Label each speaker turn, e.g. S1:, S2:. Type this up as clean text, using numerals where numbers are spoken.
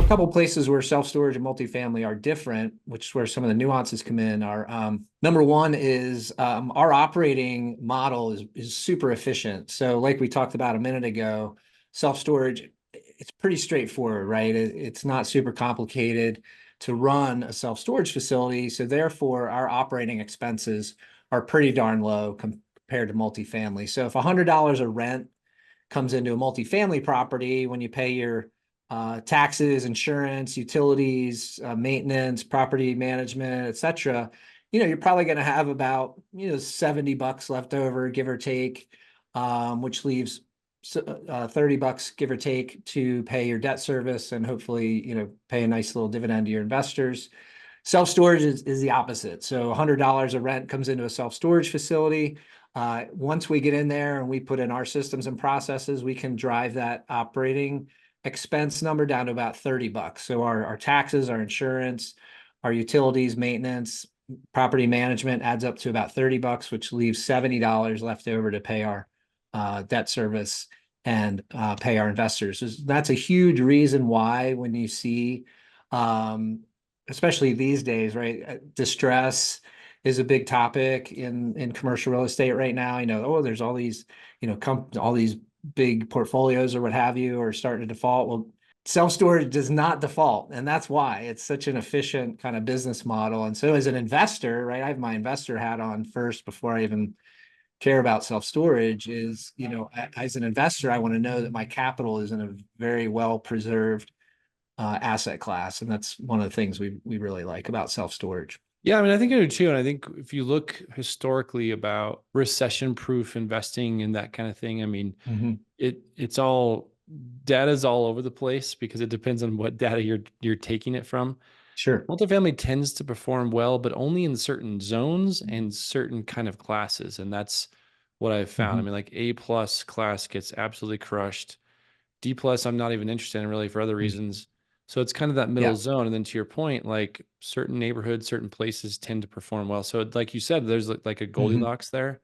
S1: couple places where self-storage and multifamily are different, which is where some of the nuances come in, are number one is our operating model is super efficient. So like we talked about a minute ago, self-storage, it's pretty straightforward, right? It's not super complicated to run a self-storage facility. So therefore, our operating expenses are pretty darn low compared to multifamily. So if $100 of rent comes into a multifamily property, when you pay your taxes, insurance, utilities, maintenance, property management, etc., you're probably going to have about, $70 left over, give or take, which leaves $30, give or take, to pay your debt service and hopefully, pay a nice little dividend to your investors. Self-storage is the opposite. So $100 of rent comes into a self-storage facility. Once we get in there and we put in our systems and processes, we can drive that operating expense number down to about $30. So our taxes, our insurance, our utilities, maintenance, property management adds up to about $30, which leaves $70 left over to pay our debt service and pay our investors. That's a huge reason why when you see, especially these days, right, distress is a big topic in commercial real estate right now. There's all these, all these big portfolios or what have you are starting to default. Well, self-storage does not default, and that's why it's such an efficient kind of business model. And so as an investor, right, I have my investor hat on first before I even care about self-storage. Is, as an investor, I want to know that my capital is in a very well preserved asset class, and that's one of the things we really like about self-storage.
S2: Yeah, I mean, I think I do too. And I think if you look historically about recession-proof investing and that kind of thing, I mean, it's all data's all over the place because it depends on what data you're taking it from.
S1: Sure.
S2: Multifamily tends to perform well, but only in certain zones and certain kind of classes. And that's what I've found. I mean, like A plus class gets absolutely crushed. D plus, I'm not even interested in really for other reasons. So it's kind of that middle
S1: Yeah.
S2: zone. And then to your point, like certain neighborhoods, certain places tend to perform well. So like you said, there's like a Goldilocks there.